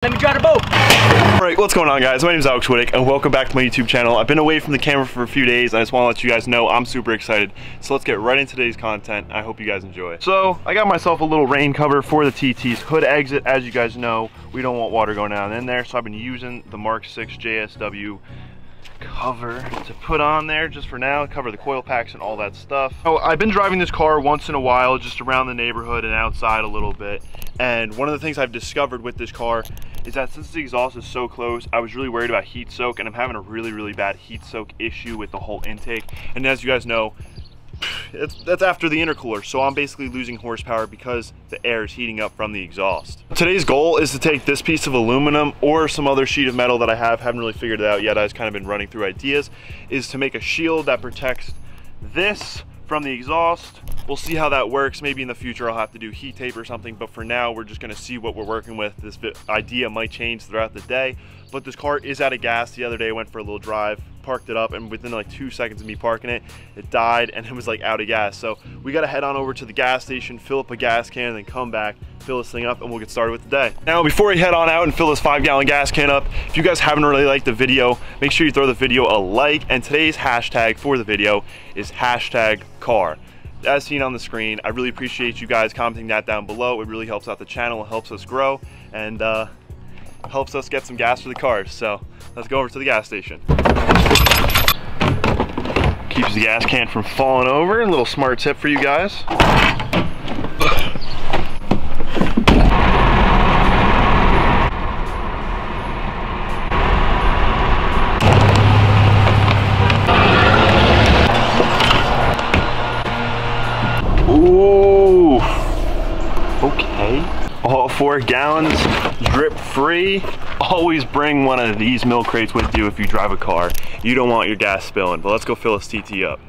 Let me try the boat. Alright, what's going on, guys? My name is AWD and welcome back to my YouTube channel. I've been away from the camera for a few days and I just want to let you guys know I'm super excited. So let's get right into today's content. I hope you guys enjoy. So I got myself a little rain cover for the TT's hood exit. As you guys know, we don't want water going down in there, so I've been using the Mark 6 JSW cover to put on there just for now, cover the coil packs and all that stuff. Oh, I've been driving this car once in a while, just around the neighborhood and outside a little bit. And one of the things I've discovered with this car is that since the exhaust is so close, I was really worried about heat soak, and I'm having a really bad heat soak issue with the whole intake. And as you guys know, that's after the intercooler, so I'm basically losing horsepower because the air is heating up from the exhaust. Today's goal is to take this piece of aluminum or some other sheet of metal that I haven't really figured it out yet. I've kind of been running through ideas, is to make a shield that protects this from the exhaust. We'll see how that works. Maybe in the future I'll have to do heat tape or something, but for now we're just going to see what we're working with. This idea might change throughout the day, but this car is out of gas. The other day I went for a little drive, parked it up, and within like 2 seconds of me parking it, it died and it was like out of gas. So we got to head on over to the gas station, fill up a gas can, and then come back, fill this thing up, and we'll get started with the day. Now, before we head on out and fill this 5-gallon gas can up, if you guys haven't really liked the video, make sure you throw the video a like, and today's hashtag for the video is #car. As seen on the screen, I really appreciate you guys commenting that down below. It really helps out the channel, it helps us grow, and helps us get some gas for the cars. So let's go over to the gas station. Keeps the gas can from falling over. A little smart tip for you guys. Ooh, okay. All 4 gallons, drip free. Always bring one of these milk crates with you if you drive a car. You don't want your gas spilling, but let's go fill this TT up.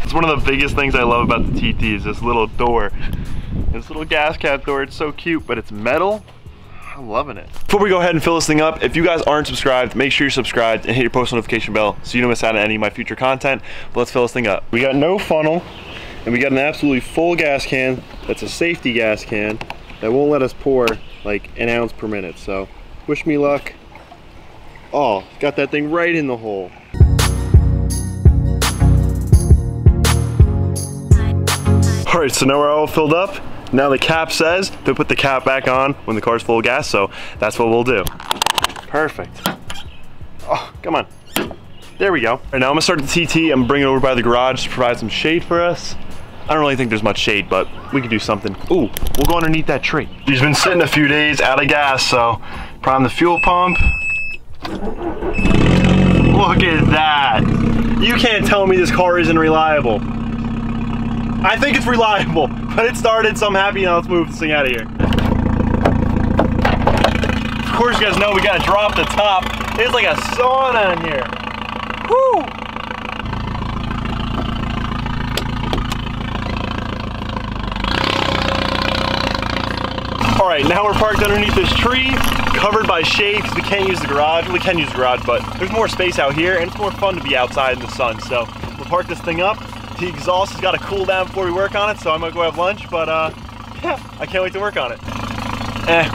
It's one of the biggest things I love about the TT is this little door. This little gas cap door, it's so cute, but it's metal. I'm loving it. Before we go ahead and fill this thing up, if you guys aren't subscribed, make sure you're subscribed and hit your post notification bell so you don't miss out on any of my future content. But let's fill this thing up. We got no funnel, and we got an absolutely full gas can. That's a safety gas can that won't let us pour like an ounce per minute. So wish me luck. Oh, got that thing right in the hole. All right, so now we're all filled up. Now the cap says to put the cap back on when the car's full of gas, so that's what we'll do. Perfect. Oh, come on. There we go. All right, now I'm gonna start the TT and bring it over by the garage to provide some shade for us. I don't really think there's much shade, but we can do something. Ooh, we'll go underneath that tree. He's been sitting a few days out of gas, so prime the fuel pump. Look at that. You can't tell me this car isn't reliable. I think it's reliable, but it started, so I'm happy. Now let's move this thing out of here. Of course, you guys know we gotta drop the top. It's like a sauna in here. Woo! All right, now we're parked underneath this tree, covered by shade because we can't use the garage. Well, we can use the garage, but there's more space out here, and it's more fun to be outside in the sun. So we'll park this thing up. The exhaust has got to cool down before we work on it, so I'm gonna go have lunch, but yeah, I can't wait to work on it.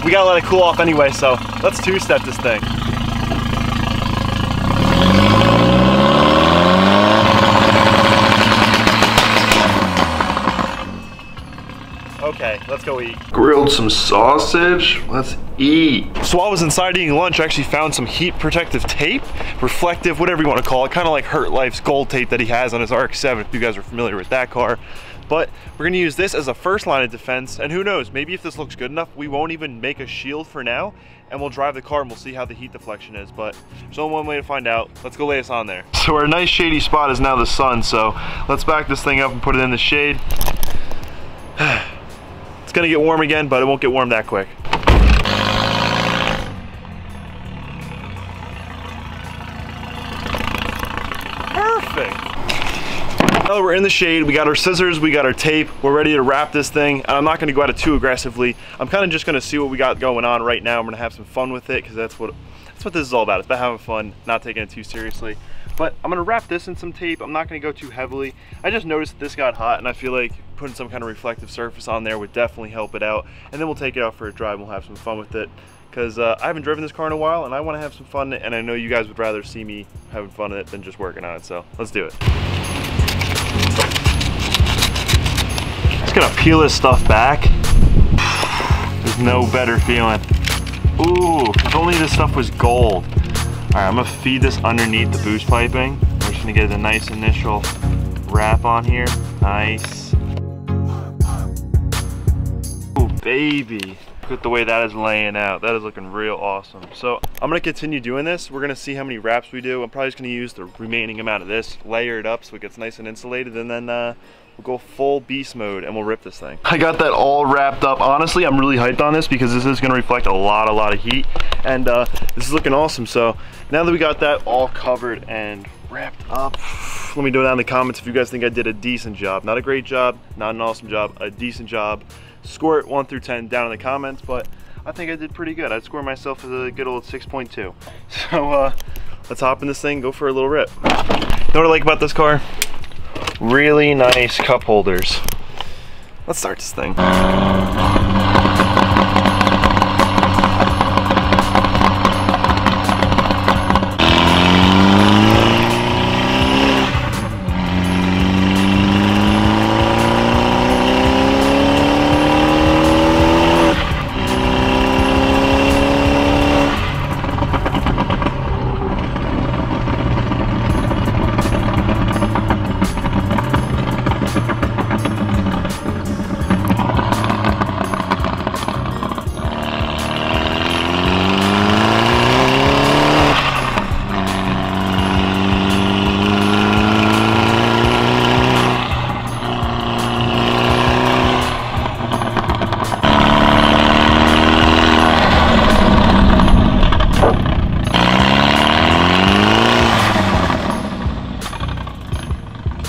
We gotta let it cool off anyway, so let's two-step this thing. Okay, let's go eat. Grilled some sausage, let's eat. So while I was inside eating lunch, I actually found some heat protective tape, reflective, whatever you want to call it, kind of like Hurt Life's gold tape that he has on his RX-7, if you guys are familiar with that car. But we're gonna use this as a first line of defense, and who knows, maybe if this looks good enough, we won't even make a shield for now, and we'll drive the car and we'll see how the heat deflection is, but there's only one way to find out. Let's go lay this on there. So our nice shady spot is now the sun, so let's back this thing up and put it in the shade. It's gonna get warm again, but it won't get warm that quick. Perfect. Now that we're in the shade, we got our scissors, we got our tape, we're ready to wrap this thing. And I'm not gonna go at it too aggressively. I'm kind of just gonna see what we got going on right now. I'm gonna have some fun with it, because that's what this is all about. It's about having fun, not taking it too seriously. But I'm gonna wrap this in some tape. I'm not gonna go too heavily. I just noticed this got hot and I feel like putting some kind of reflective surface on there would definitely help it out. And then we'll take it out for a drive and we'll have some fun with it. Because I haven't driven this car in a while and I wanna have some fun in it, and I know you guys would rather see me having fun in it than just working on it, so let's do it. Just gonna peel this stuff back. There's no better feeling. Ooh, if only this stuff was gold. All right, I'm gonna feed this underneath the boost piping. We're just gonna get a nice initial wrap on here. Nice. Ooh, baby. Look at the way that is laying out. That is looking real awesome. So I'm gonna continue doing this. We're gonna see how many wraps we do. I'm probably just gonna use the remaining amount of this, layer it up so it gets nice and insulated, and then we'll go full beast mode and we'll rip this thing. I got that all wrapped up. Honestly, I'm really hyped on this because this is gonna reflect a lot of heat, and this is looking awesome. So now that we got that all covered and wrapped up, let me know down in the comments if you guys think I did a decent job. Not a great job, not an awesome job, a decent job. Score it 1 through 10 down in the comments, but I think I did pretty good. I'd score myself as a good old 6.2. So let's hop in this thing, go for a little rip. You know what I like about this car? Really nice cup holders. Let's start this thing.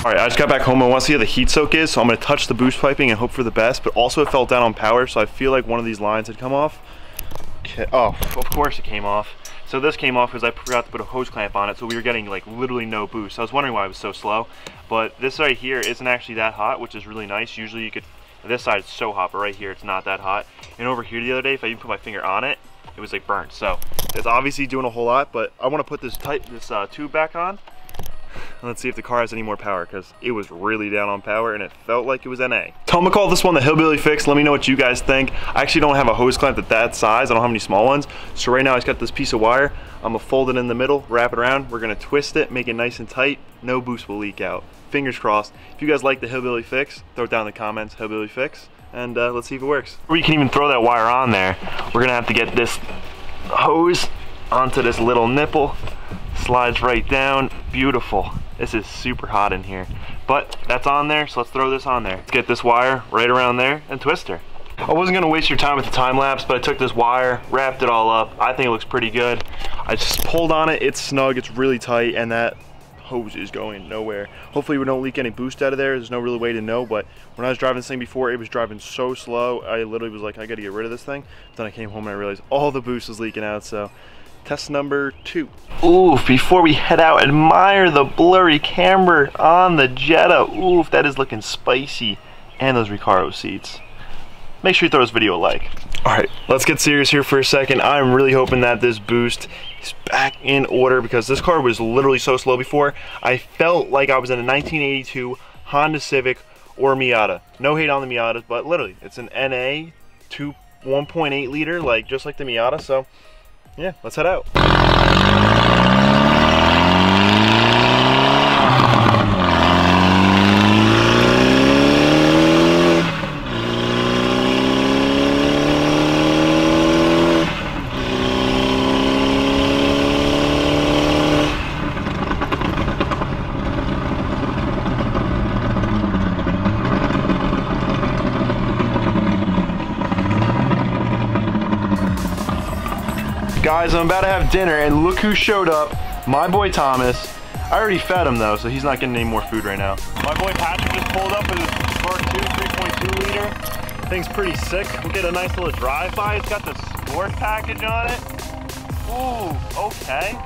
Alright, I just got back home. I want to see how the heat soak is, so I'm going to touch the boost piping and hope for the best, but also it fell down on power, so I feel like one of these lines had come off. Okay. Oh, of course it came off. So this came off because I forgot to put a hose clamp on it, so we were getting like literally no boost. I was wondering why it was so slow, but this right here isn't actually that hot, which is really nice. Usually you could, this side is so hot, but right here it's not that hot. And over here the other day, if I even put my finger on it, it was like burnt. So it's obviously doing a whole lot, but I want to put this tube back on. Let's see if the car has any more power, because it was really down on power and it felt like it was NA. So I'm gonna call this one the Hillbilly Fix. Let me know what you guys think. I actually don't have a hose clamp that size. I don't have any small ones. So right now I just got this piece of wire. I'm gonna fold it in the middle, wrap it around. We're gonna twist it, make it nice and tight. No boost will leak out. Fingers crossed. If you guys like the Hillbilly Fix, throw it down in the comments, Hillbilly Fix, and let's see if it works. Or you can even throw that wire on there. We're gonna have to get this hose onto this little nipple. Slides right down. Beautiful. This is super hot in here, but that's on there, so let's throw this on there. Let's get this wire right around there and twist her. I wasn't gonna waste your time with the time lapse, but I took this wire, wrapped it all up. I think it looks pretty good. I just pulled on it, it's snug, it's really tight, and that hose is going nowhere. Hopefully we don't leak any boost out of there. There's no real way to know, but when I was driving this thing before, it was driving so slow, I literally was like, I gotta get rid of this thing. But then I came home and I realized all the boost was leaking out, so test number 2. Ooh, before we head out, admire the blurry camber on the Jetta. Ooh, that is looking spicy. And those Recaro seats. Make sure you throw this video a like. Alright, let's get serious here for a second. I'm really hoping that this boost is back in order, because this car was literally so slow before. I felt like I was in a 1982 Honda Civic or Miata. No hate on the Miatas, but literally, it's an NA 1.8 liter, like just like the Miata, so yeah, let's head out. Guys, I'm about to have dinner, and look who showed up. My boy Thomas. I already fed him though, so he's not getting any more food right now. My boy Patrick just pulled up with his Spark 2 3.2 liter. Thing's pretty sick. We'll get a nice little drive-by. It's got the sport package on it. Ooh, okay.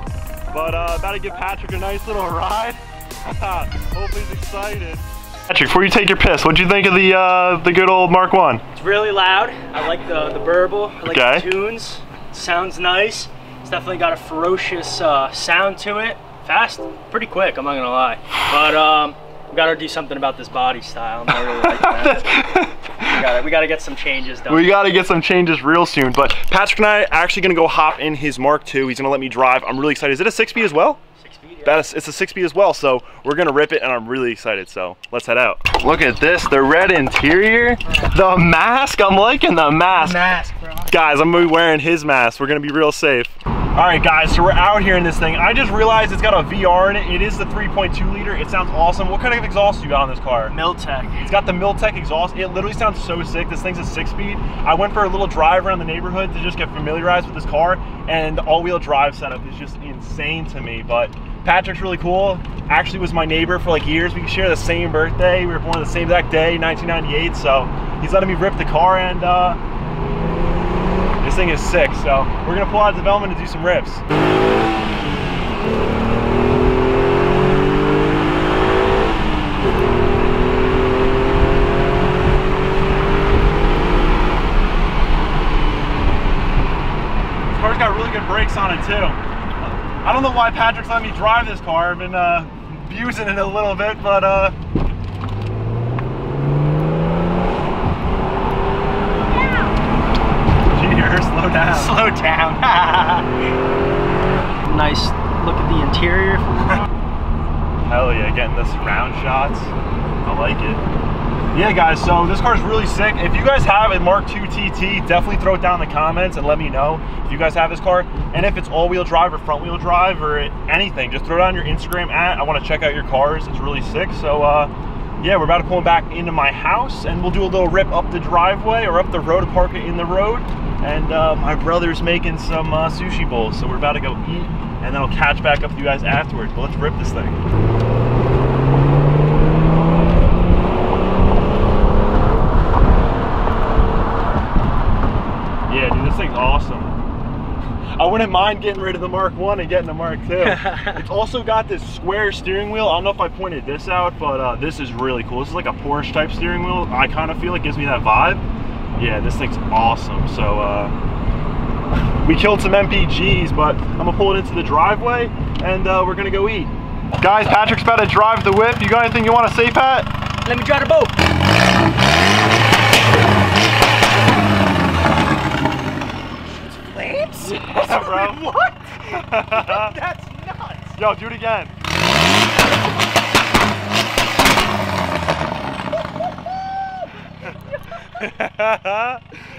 But about to give Patrick a nice little ride. Hope he's excited. Patrick, before you take your piss, what'd you think of the good old Mark 1? It's really loud. I like the burble. I like the tunes. Sounds nice. It's definitely got a ferocious sound to it. Fast, pretty quick, I'm not gonna lie. But we gotta do something about this body style. I'm not really like that. we gotta get some changes done. We gotta get some changes real soon. But Patrick and I are actually gonna go hop in his Mark II. He's gonna let me drive. I'm really excited. Is it a 6-speed as well? 6-speed, yeah. It's a 6-speed as well, so we're gonna rip it and I'm really excited, so let's head out. Look at this, the red interior, the mask, I'm liking the mask. The mask, bro. Guys, I'm gonna be wearing his mask. We're gonna be real safe. All right, guys, so we're out here in this thing. I just realized it's got a VR in it. It is the 3.2 liter. It sounds awesome. What kind of exhaust you got on this car? Miltech. It's got the Miltech exhaust. It literally sounds so sick. This thing's a 6-speed. I went for a little drive around the neighborhood to just get familiarized with this car, and the all-wheel drive setup is just insane to me. But Patrick's really cool. Actually was my neighbor for like years. We share the same birthday. We were born the same exact day, 1998. So he's letting me rip the car, and this thing is sick. So we're gonna pull out of development and do some rips. This car's got really good brakes on it too. I don't know why Patrick's letting me drive this car. I've been abusing it a little bit, but slow down. Slow down. Nice look at the interior. Hell yeah, getting the surround shots. I like it. Yeah, guys, so this car's really sick. If you guys have a Mark II TT, definitely throw it down in the comments and let me know if you guys have this car. And if it's all-wheel drive or front-wheel drive or anything, just throw it on your Instagram at. I want to check out your cars. It's really sick. So, yeah, we're about to pull them back into my house, and we'll do a little rip up the driveway or up the road to park it in the road. And my brother's making some sushi bowls, so we're about to go eat, and then I'll catch back up with you guys afterwards. But let's rip this thing. Yeah, dude, this thing's awesome. I wouldn't mind getting rid of the Mark 1 and getting the Mark II. It's also got this square steering wheel. I don't know if I pointed this out, but this is really cool. This is like a Porsche type steering wheel. I kind of feel it gives me that vibe. Yeah, this thing's awesome. So we killed some MPGs, but I'm gonna pull it into the driveway and we're gonna go eat. Guys, Patrick's about to drive the whip. You got anything you want to say, Pat? Let me drive the boat. Flames? Yeah, bro. What? That's nuts. Yo, do it again.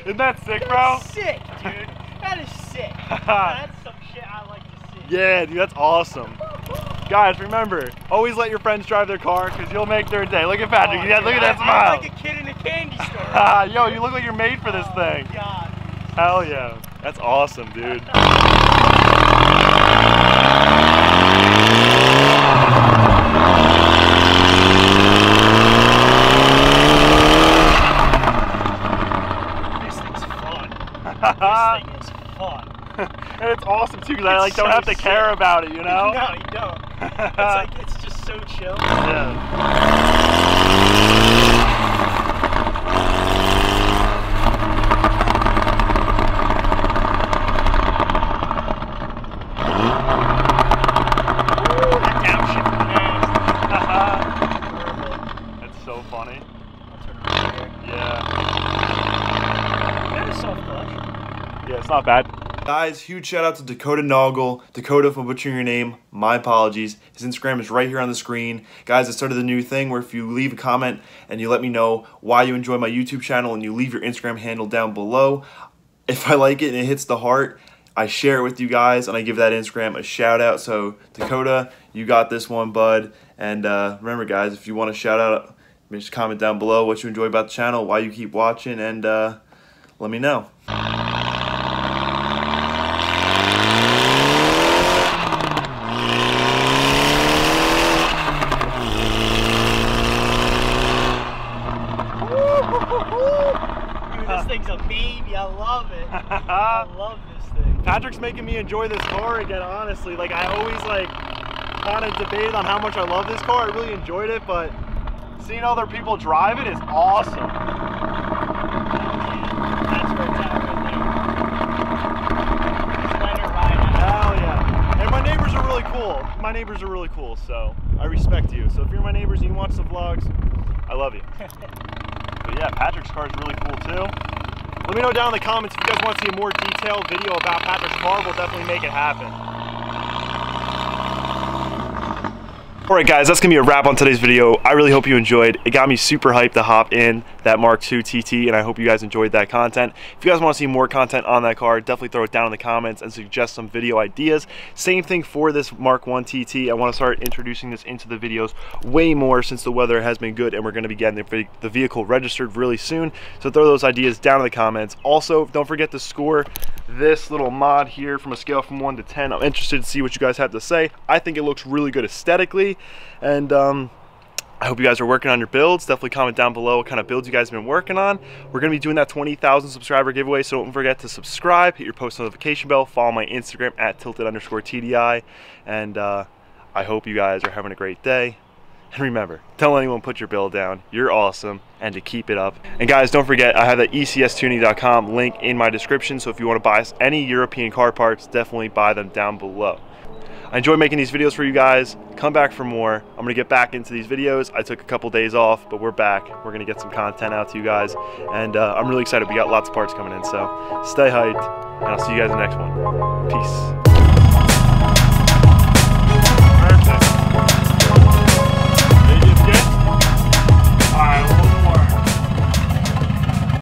Isn't that sick, bro? That's sick, dude. That is sick. That's some shit I like to see. Yeah, dude, that's awesome. Guys, remember, always let your friends drive their car because you'll make their day. Look at Patrick. Oh, Look at that smile. I'm like a kid in a candy store. Yo, you look like you're made for this thing. Oh, God. Hell yeah. That's awesome, dude. This thing's fun. And it's awesome too because I like don't have to care about it, you know? No, you don't. It's like it's just so chill. Yeah. Not bad. Guys, huge shout out to Dakota Noggle. Dakota, for butchering your name, my apologies. His Instagram is right here on the screen. Guys, I started a new thing where if you leave a comment and you let me know why you enjoy my YouTube channel and you leave your Instagram handle down below, if I like it and it hits the heart, I share it with you guys and I give that Instagram a shout out. So Dakota, you got this one, bud. And remember guys, if you want a shout out, just comment down below what you enjoy about the channel, why you keep watching, and let me know. Dude, this thing's a baby. I love it. I love this thing. Patrick's making me enjoy this car again, honestly. Like, I always, like, kind of debated on how much I love this car. I really enjoyed it, but seeing other people drive it is awesome. That's where it's at right there. Just let her ride out. Hell yeah. And my neighbors are really cool. My neighbors are really cool, so I respect you. So if you're my neighbors and you watch the vlogs, I love you. But yeah, Patrick's car is really cool too. Let me know down in the comments if you guys want to see a more detailed video about Patrick's car. We'll definitely make it happen. Alright guys, that's going to be a wrap on today's video. I really hope you enjoyed. It got me super hyped to hop in that Mark II TT, and I hope you guys enjoyed that content. If you guys want to see more content on that car, definitely throw it down in the comments and suggest some video ideas. Same thing for this Mark I TT. I want to start introducing this into the videos way more since the weather has been good and we're going to be getting the vehicle registered really soon. So throw those ideas down in the comments. Also, don't forget to score this little mod here from a scale from 1 to 10. I'm interested to see what you guys have to say. I think it looks really good aesthetically, and I hope you guys are working on your builds. Definitely comment down below what kind of builds you guys have been working on. We're going to be doing that 20,000 subscriber giveaway, so don't forget to subscribe, hit your post notification bell, follow my Instagram at tilted_TDI, and I hope you guys are having a great day. And remember, don't let anyone put your build down. You're awesome, and to keep it up. And guys, don't forget, I have the ECStuning.com link in my description, so if you want to buy any European car parts, definitely buy them down below. I enjoy making these videos for you guys. Come back for more. I'm going to get back into these videos. I took a couple days off, but we're back. We're going to get some content out to you guys, and I'm really excited. We got lots of parts coming in, so stay hyped, and I'll see you guys in the next one. Peace.